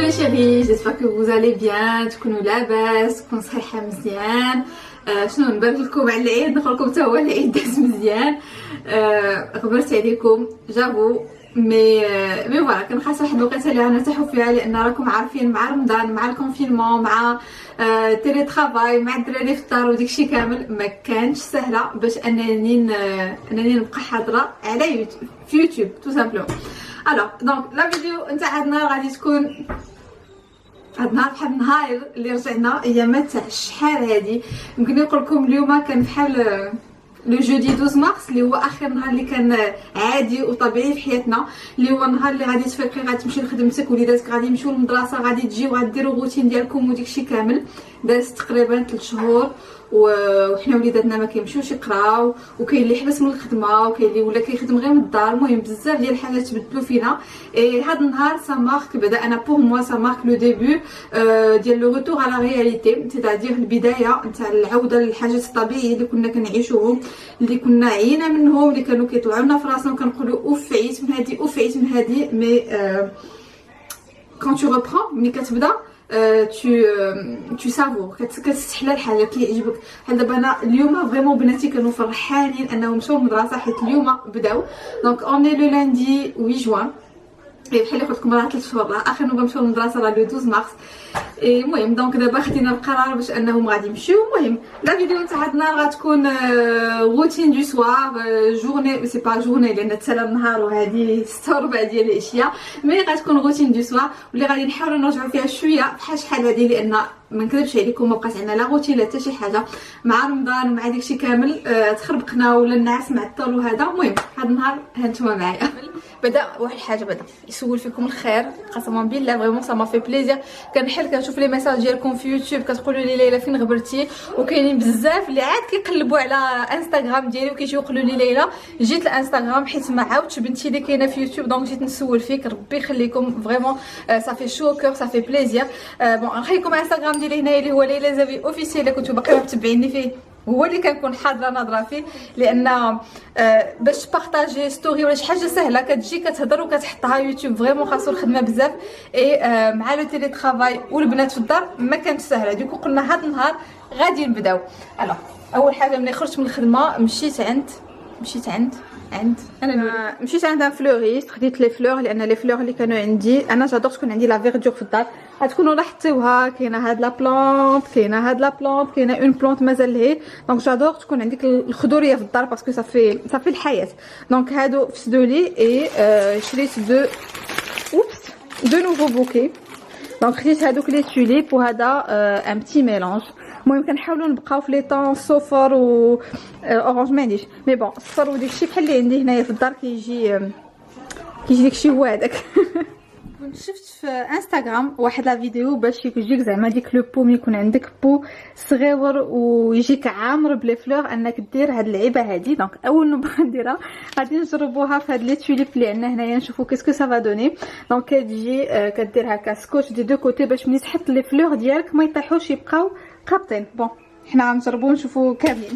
les chéris, j'espère que vous allez bien. تكونوا لاباس تكون صحيحه مزيان. شنو نبارك لكم على العيد، نقول لكم حتى هو العيد داز مزيان. غبرت عليكم جافو مي فوالا كان خاص واحد الوقيته اللي غنرتاحوا فيها، لان راكم عارفين مع رمضان مع الكونفينمون مع تيلي ترافاي مع الدراري في الدار وداكشي كامل ما كانش سهله باش انني نبقى حاضره على في يوتيوب تو سامبلومون. الوغ دونك لا فيديو نتاع هاد النهار غادي تكون هاد النهار بحال النهار اللي رجعنا ايامات تاع الشحال هادي. يمكن نقول لكم اليوم كان بحال لو جودي 12 مارس اللي هو اخر نهار اللي كان عادي وطبيعي في حياتنا، اللي هو النهار اللي غادي تفيقي غادي تمشي لخدمتك وليداتك غادي يمشيو للمدرسه غادي تجيو غديروا الروتين ديالكم وداكشي كامل. داز تقريبا 3 شهور وحنا وليداتنا ما كيمشيوش يقراو، وكاين اللي حبس من الخدمه وكاين اللي ولا كيخدم غير من الدار. المهم بزاف ديال الحاجات تبدلوا فينا. هذا النهار سا مارك بدا انا بور موا سا مارك لو ديبي ديال لو روتور على رياليتي، سيتادير البدايه نتاع العوده للحاجات الطبيعيه اللي كنا كنعيشوهم، اللي كنا عينا منهم، اللي كانوا كيطلعوا لنا في راسنا وكنقولوا اوف عيت من هذه اوف عيت من هذه. مي كون تو ريبرون ملي كتبدا tu سافور كتستحلى الحاجه كيعجبك. بحال دابا انا اليوم فريمون بناتي كانوا فرحانين انهم مشاو للمدرسه حيت اليوم بداو. دونك اوني لو لاندي 8 جوان، بحال اللي قلت لكم راه 3 شهور راه اخر نوبه مشاو للمدرسه راه لو 12 مارس. المهم دونك دابا خدينا القرار باش انهم غادي يمشيو. المهم لا فيديو نتاع هاد النهار غتكون روتين دو سوار جورني سي با جورني لان تسالى النهار وهذه 6:15 ديال العشيه، مي غتكون روتين دو سوار واللي غادي نحاولوا نرجعوا فيها شويه بحال شحال هذه، لان ما نكذبش عليكم ما بقات عندنا لا روتين لا حتى شي حاجه مع رمضان ومع داكشي كامل. تخربقنا ولا الناس معطل وهذا. المهم هاد النهار هانتوما معايا. بدا واحد الحاجه بدا يسول فيكم الخير قسما بالله فريمون سا ما في بليزير. كنحل كنشوف لي ميساج ديالكم في يوتيوب كتقولوا لي ليلى فين غبرتي، وكاينين بزاف اللي عاد كيقلبوا على انستغرام ديالي وكيجيو يقولوا لي ليلى جيت لانستغرام حيت ما عاودتش بنتي اللي كاينه في يوتيوب دونك جيت نسول فيك. ربي يخليكم فريمون صافي شو كور صافي بليزير. بون نخليكم انستغرام ديالي هنايا اللي هو ليلى زافي اوفيسيال، كنتو باقي متبعيني فيه هو اللي كنكون حاضره ناظره فيه، لان باش تبارطاجي ستوري ولا شي حاجه سهله كتجي كتهضر وكتحطها يوتيوب فريمون خاصو الخدمه بزاف. مع لو تيلي ترافاي والبنات في الدار ما كانتش سهله. دوكو قلنا هذا النهار غادي نبداو. اول حاجه ملي خرجت من الخدمه مشيت عند انا مشيت عند ان فلوريست، خديت لي فلور لان لي فلور اللي كانوا عندي انا جادور تكون عندي لا فيردور في الدار. غتكونوا لاحظتوها كاينه هاد لا بلانت كاينه هاد لا بلانت كاينه اون بلانت مازال لهي. دونك جادور تكون عندك الخضوريه في الدار باسكو صافي الحياه. دونك هادو فسدوا لي شريت دو نوفو بوكي. دونك خديت هادوك لي توليب وهذا ان بتي ميلونج. المهم كنحاولوا نبقاو في لي طون صفر و اورانج مانيش، مي بون الصفر وداكشي بحال اللي عندي هنايا في الدار كيجي داكشي هو هذاك. كنت شفت في انستغرام واحد لا فيديو باش يجيك زعما ديك لو بو ملي يكون عندك بو صغيور ويجيك عامر بلي فلور انك دير هاد اللعيبه هادي. دونك اول نوبه نديرها غادي نجربوها في هاد لي توليب اللي عندنا هنايا نشوفوا كيسكو سافا دوني. دونك كتجي كدير هكا سكوتش دي دو كوتي باش ملي تحط لي فلور ديالك ما يطيحوش يبقاو قابطين. بون حنا غنجربو نشوفوا كاملين.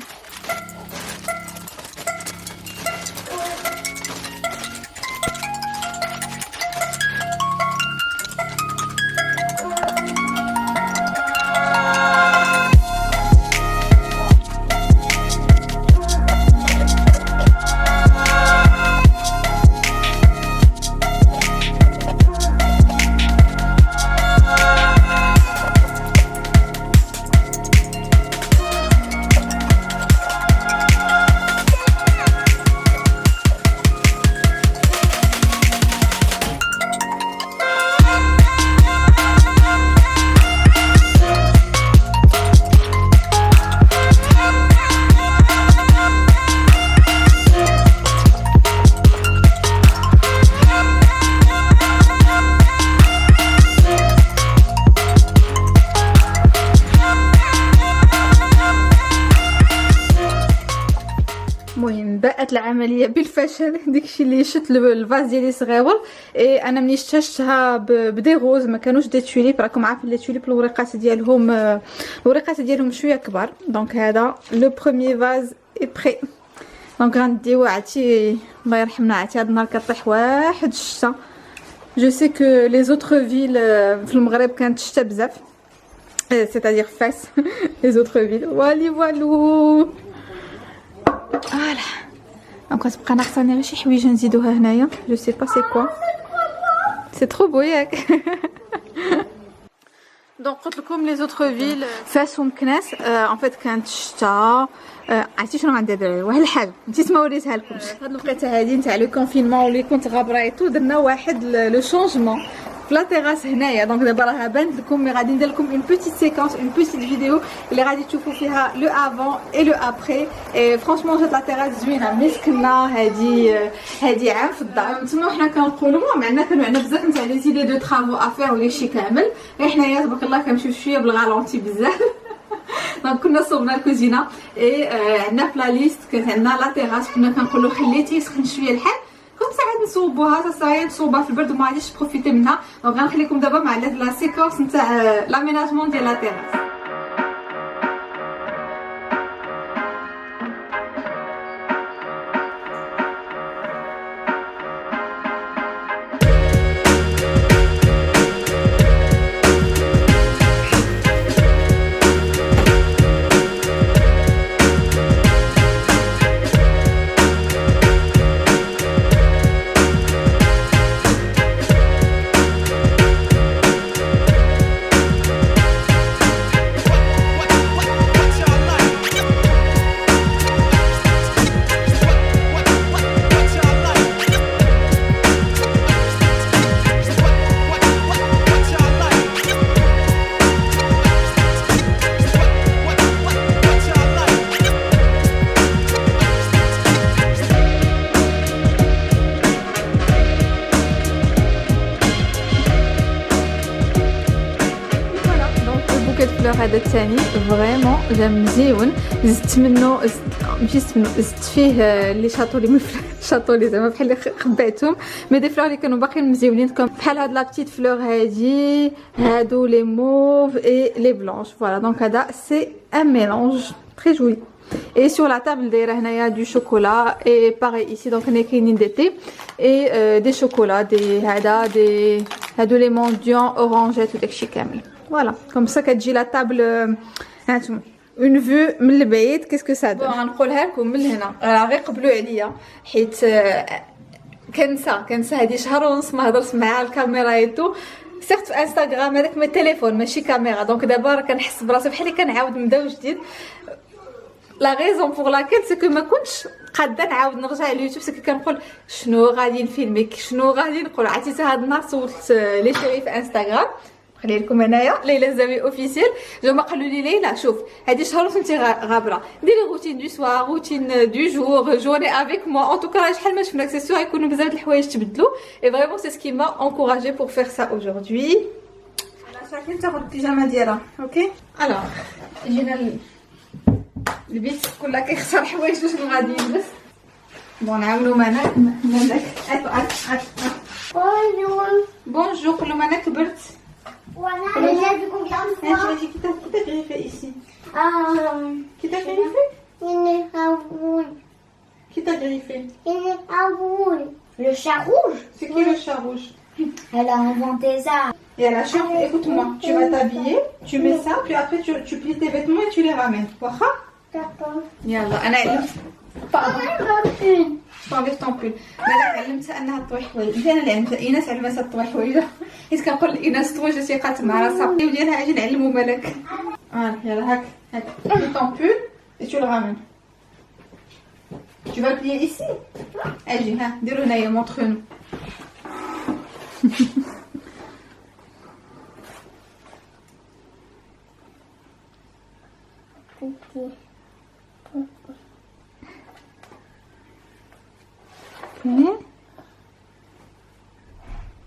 المهم بقت العمليه بالفشل. داكشي اللي شت الفاز ديالي صغيور. انا ملي شتها بدي غوز ما كانوش دي توليب. راكم عارفين لي توليب الوريقات ديالهم شويه كبار. دونك هذا لو بروميير فاز اي بري. دونك غنديو عرفتي الله يرحمنا عرفتي هاد النهار كطيح واحد الشتا Je sais que les autres villes في المغرب كانت شتا بزاف c'est-à-dire Fès les autres villes والو فوالا دونك غتبقى ناقصاني غير شي حويجه نزيدوها هنايا جو سي با سي كوا سي ترو بو ياك دونك قلت لكم لي زوتر فيل فاس ومكناس ان فيت كانت شتا عرفتي شنو غندير واحد الحاجه نسيت ما وريتها لكمش هاد الوقيته هادي نتاع لو كونفينمون واللي كنت غابره ايتو درنا واحد لو شونجمون في لا تيراس هنايا دونك دابا راها بانت لكم مي غادي ندير لكم اون بوتيت سيكونس اون بوتيت فيديو اللي غادي تشوفوا فيها لو افون اي لو ابري اي فرانشمون جات لا تيراس زوينه مسكنه هادي عام في الدار تما حنا كنقولوا معنا كانوا عندنا بزاف نتاع لي زيدي دو طرافو افير ولا شي كامل غير حنايا تبارك الله كنمشيو شويه بالغالونتي بزاف دونك كنا صوبنا الكوزينه اي عندنا في لا ليست كانت عندنا لا تيراس كنا كنقولوا خليتي يسخن شويه الحال كنت ساعات نصوبوها ساعات نصوبها في البرد وما غاديش بروفيتي منها دونك غنخليكم دابا مع لا سيكونس نتاع لاميناجمون ديال لا تيراس هذا الثاني فريمون جا مزيون زدت منه زدت فيه اللي شاطوا لي من شاطوا لي زعما بحال اللي خبعتهم مي دي فلور اللي كانوا باقيين مزيونين بحال هاد لا بتيت فلور هادي هادو لي موف اي لي بلانش فوالا دونك هذا سي ان ميلونج تري جوي et sur la table دايره هنايا du chocolat et pareil ici donc هنا كاينين دي تي et des chocolats دي هادو لي مونديون اورانجات وداكشي كامل فوالا كوم سا كتجي لا طابل هانتوما اون فيو من البعيد كيسكو سا دون غنقولها لكم من هنا راه غير قبلوا عليا حيت كنسى هادي شهر ونص ما هضرت مع الكاميرا ايتو سيرت في انستغرام هذاك من التليفون ماشي كاميرا دونك دابا راه كنحس براسي بحال اللي كنعاود نبداو جديد لا غيزون بوغ لاكيل سي كو ما كنتش قاده نعاود نرجع لليوتيوب سكي كنقول شنو غادي نفيلمي شنو غادي نقول عرفتي هاد النهار صورت لي شيري في انستغرام خلي لكم هنايا ليلى الزاوي اوفيسيال جو ما قالوا لي ليلى شوف هذه شهر وانت غابره ديري روتين دو سوار روتين دو جور جورني افيك موا ان توكا شحال ما شفنا اكسسوار يكونوا بزاف د الحوايج تبدلوا اي فريمون سي سكي ما انكوراجي بور فير سا اجوردي فوالا شاكين تاخذ البيجامه ديالها اوكي الوغ جينا البيت كلها كيخسر حوايج باش غادي يلبس بون نعاونو مالك بونجور قولوا مانا كبرت Voilà, mais j'ai vu combien de fois. Qui t'a griffé ici? Qui t'a griffé? Il est à rouge. Qui t'a griffé? Il est à rouge. Le chat rouge? C'est qui le chat rouge? Elle a inventé ça. Et à la chambre, écoute-moi, tu vas t'habiller, tu mets ça, puis après tu plies tes vêtements et tu les ramènes. Waha? D'accord. Yalla, Anna, pardon. طابيق طومبيل مالا علمتها انها طوي حوايج مزيان اللي عندها ايناس علمتها طوي حوايج حيت كنقول ايناس طوي جات ثقات مع راسها وديالها اجي نعلمو مالك يلا هاك طومبيل et tu le ramènes tu vas plier ici اجي ها ديروا هنايا مونطرونو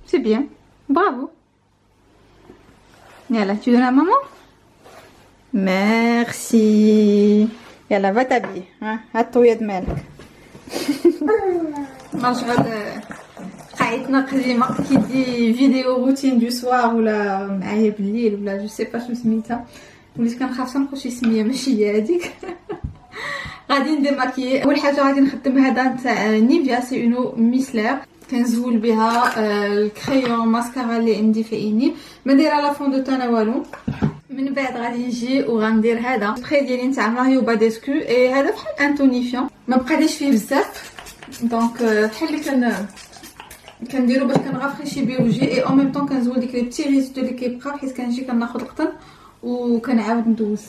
C'est bien, bravo. Yalla, tu donnes à maman? Merci. Yalla, va t'habiller. Hein? هاتو de مالك. مشغل قاعدتنا قديمة كي دي فيديو روتين دو سوار ولا معايا بالليل ولا جو سي با شنو سميتها وليت كنخاف تنقول شي سميه ماشي هي هذيك غادي نديماكي اول حاجه غادي نخدم هذا نتاع نيفيا سي اونو ميسلير كنزول بها الكريون ماسكارا اللي عندي في عيني، ما دايره لا فون دو تان والو. من بعد غادي نجي وغندير هذا البري ديالي نتاع ماريو باديسكو، اي هذا بحال انتونيفيون ما بقاليش فيه بزاف، دونك بحال اللي كنديرو باش كنغافريشي بيه وجهي، اي او ميم طون كنزول ديك لي بتي ريزولتو اللي كيبقاو، حيت كنجي كناخذ القطن وكنعاود ندوز.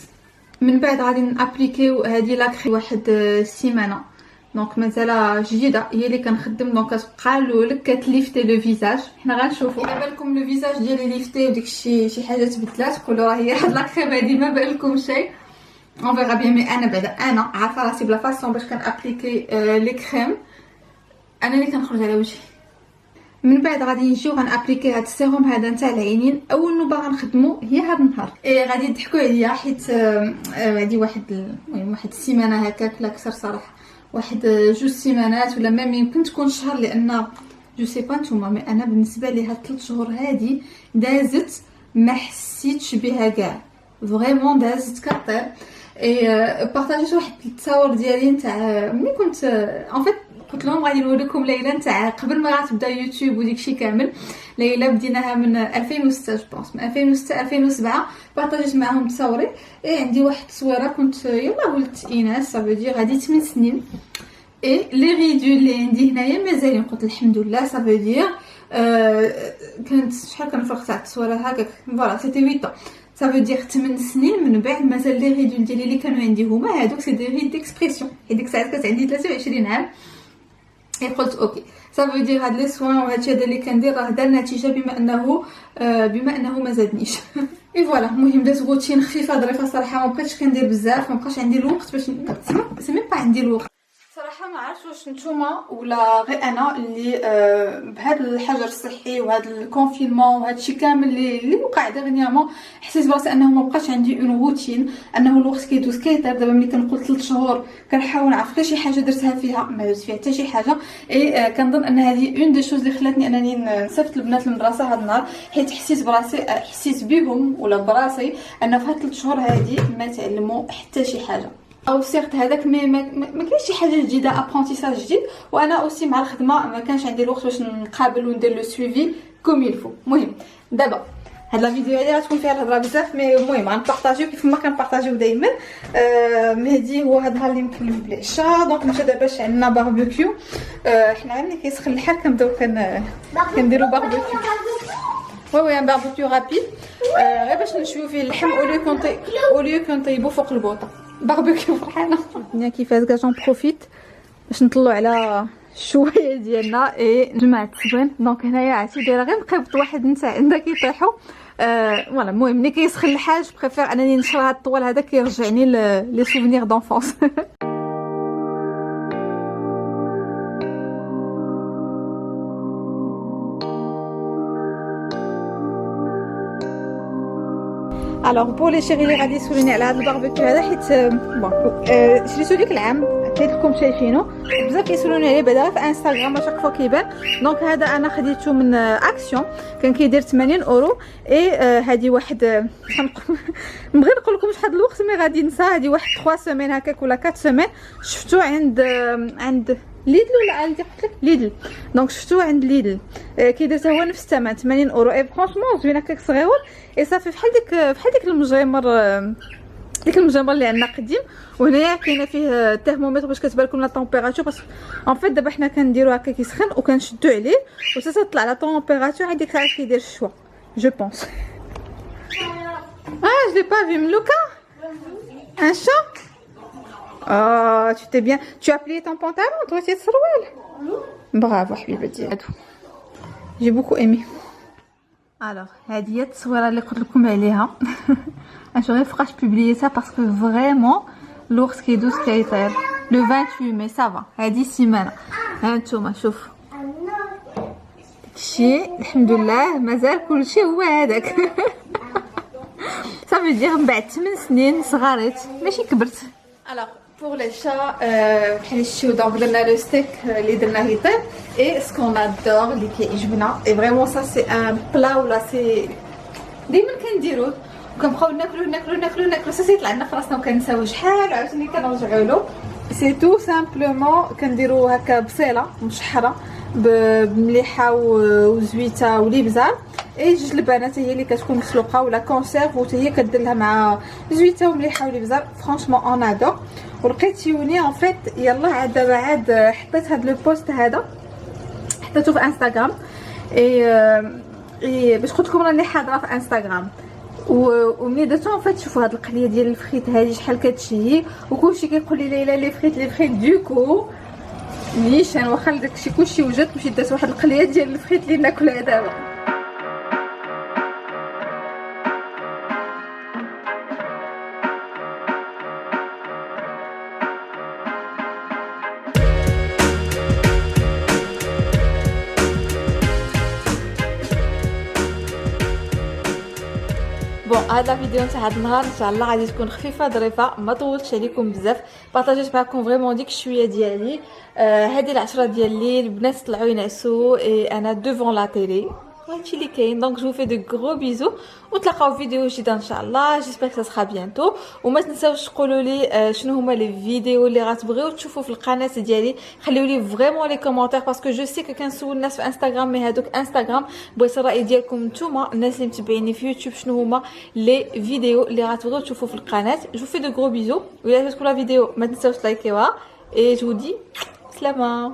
من بعد غادي نابليكيو هذه لاكري واحد سيمانه، دونك مازال جديده هي اللي كنخدم، دونك كتبقى لك كتليفتي لو فيزاج. حنا غنشوفوا الا بالكم لو فيزاج ديالي ليفتي وديك شي حاجه تبدلات، قولوا راه هي هاد لاكريم هادي ما بان لكم شيء، اون فيغا بيان. مي انا بعدا انا عارفه راسي بلا فاصون باش كنابليكي لي كريم، انا اللي كنخرج على وجهي. من بعد غادي نجيو غنابليكي هاد السيروم هذا نتاع العينين، اول نوبه غنخدمو هي هاد النهار. غادي يضحكوا عليا حيت هادي المهم واحد السيمانه هكاك لا اكثر صراحه، واحد 2 سيمانات ولا ميم يمكن تكون شهر، لان جو سي با نتوما مي انا بالنسبه لي هاد 3 شهور هادي دازت ما حسيتش بها كاع، فريمون دازت كطير. بارطاجيت واحد التصاور ديالي نتاع ملي كنت ان فيت قلت لهم غادي نوريكم ليلى نتاع قبل ما غتبدا يوتيوب وديكشي كامل. ليلى بديناها من 2006 جوبونس، من 2006 2007 بارطاجيت معاهم تصاوري. عندي واحد التصويره كنت يلا ولدت ايناس صافي غادي 8 سنين، لي ريدو اللي عندي هنايا مازالين، قلت الحمد لله صافي كانت شحال كنفرق تاع التصويره هكاك فوالا سيتي 8 صافي 8 سنين. من بعد مازال لي ريدو ديالي اللي كانوا عندي هما هادوك، سي دي ريد ديكسبرسيون، حيت ديك الساعه كانت عندي 23 عام. قلت اوكي صافي دير هاد لي سوان وهادشي هذا اللي كندير راه دار نتيجه، بما انه ما زادنيش. اي فوالا المهم داز روتين خفيفه ظريفه صراحه، ما بقيتش كندير بزاف، ما بقاش عندي الوقت باش سمي با عندي الوقت صراحه. ما عرفتش واش نتوما ولا غير انا اللي بهذا الحجر الصحي وهذا الكونفينمون وهذا الشيء كامل اللي وقع دغنيامون، حسيت براسي انه ما بقاش عندي اون روتين، انه الوقت كيدوز كيطير. دابا ملي كنقول 3 شهور كنحاول نعرف شي حاجه درتها فيها ما درت فيها حتى شي حاجه. كنظن ان هذه اون دي شوز اللي خلاتني انني نصيفط البنات للمدرسه هذا النهار، حيت حسيت براسي حسيت بهم ولا براسي ان في هاد 3 شهور هذه ما تعلموا حتى شي حاجه، او سيرت هذاك ما كاينش شي حاجه جديده، ابرونتيساج جديد. وانا اوسي مع الخدمه ما كانش عندي الوقت باش نقابل وندير لو سويفي كوم يلفو. المهم دابا هاد لا فيديو هادي غتكون فيها الهضره بزاف، مي المهم غنبارطاجيو كيف ما كنبارطاجيو دائما. مهدي هو هاد النهار اللي مكلف بالعشاء، دونك مشى دابا عندنا باربيكيو. حنا ملي كيسخن الحال كنبداو كنديرو باربيكيو. وي ان باربيكيو رابيد، غير باش نشويو فيه اللحم اوليو كنطيبو فوق البوطه. باربيكيو فرحانه الدنيا كيفاش كاع بروفيت باش نطلعوا على الشوايه ديالنا جماعه الزوين. دونك هنايا عرفتي دايره غير نقيبط واحد نتاع عندها كيطيحوا فوالا. المهم ملي كيسخن الحاج بريفير انني نشرى هاد الطوال هذا، كيرجعني لي سوفونير دونفونس. الوغ بور لي شيري اللي غادي يسولوني على هذا الباربيكيو هذا، حيت بون شريتو ديك العام حيت راكم شايفينو بزاف كيسولوني عليه بعدا في انستغرام شاك فوا كيبان. دونك هذا انا خديته من اكسيون، كان كيدير 80 اورو. هذه واحد نبغي نقول لكم شحال الوقت مي غادي ننسى، هذه واحد 3 سيمين هكاك ولا 4 سيمين. شفتو عند ليدل ولا عندي قلت لك ليدل، دونك شفتو عند ليدل كيدير حتى هو نفس الثمن 80 اورو. فرانشمون زوين هكاك صغيور، صافي بحال ديك المجمر اللي عندنا قديم. وهنايا كاينه فيه الترمومتر باش كتبان لكم لا طومبيراتور، باسكو ان فيت دابا حنا كنديرو هكا كيسخن وكنشدو عليه وتطلع لا طومبيراتور هذيك الساعه كيدير الشوا جو بونس. je l'ai pas vu Mlouka. Un chat. Oh, tu t'es bien. Tu as plié ton pantalon, toi, c'est Sarwal. Bravo, حبيبتي. J'ai beaucoup aimé. Alors, هذه هي التصويره اللي قلت لكم عليها. غير فوقاش بوبلييتها باسكو فريمون الوقت كيدوز كيطير. لو 28 مي سافا، هذه سيمانه. ها نتوما شوفوا داكشي الحمد لله مازال كلشي هو هذاك. صافي دير من بعد 8 سنين صغاريت ماشي كبرت. الوغ بور لي شا بحال شتو دونك درنا لو ستيك اللي درناه يطيب سكون ادور اللي كيعجبنا فريمون سا سي ان بلا ولا سي ديما كنديروه وكنبقاو ناكلوه سا سيطلع لنا في راسنا وكنساوه شحال عاوتاني كنرجعوا له. سي تو سامبلومون كنديرو هكا بصيله مشحره بمليحه وزويته وليبزار. اي جوج البنات هي اللي كتكون مسلوقه ولا كونسيرف وحتى هي كدير لها مع زويته ومليحه وليبزار. فرانشمون اون ادور. ولقيتيوني ان فيت يلا عاد دابا عاد حطيت هذا لو بوست هذا حطيته في انستغرام. اي باش قلت لكم راني حاضره في انستغرام وملي درتو فات شوفوا هاد القليه ديال الفخيت هادي شحال كتشهي وكلشي كيقول لي ليلى لي فخيت دوكو نيشان واخا داكشي كلشي وجد مشيت درت واحد القليه ديال الفخيت اللي ناكلها دابا. بون هاد لا فيديو نتاع هاد النهار ان شاء الله غادي تكون خفيفه ظريفه ما طولتش عليكم بزاف. بارطاجيت معكم فريمون ديك الشويه ديالي. هادي العشرة ديال الليل البنات طلعوا ينعسوا انا دوفون لا تيلي هادشي اللي كاين. دونك جو في دو غرو بيزو ونتلاقاو في فيديو جديده ان شاء الله. جيسبر كو سا بيانتو وما تنساوش تقولوا لي شنو هما لي فيديو اللي غتبغيو تشوفوا في القناه ديالي. خليو لي فريمون لي كومونتير باسكو جو سي كو كنسول الناس في انستغرام مي هادوك انستغرام بغيت الراي ديالكم نتوما الناس اللي متبعيني في يوتيوب شنو هما لي فيديو اللي غتبغيو تشوفوا في القناه. جو في دو غرو بيزو ولا عجبتكم لا فيديو ما تنساوش لايكيوها اي جو دي سلامه.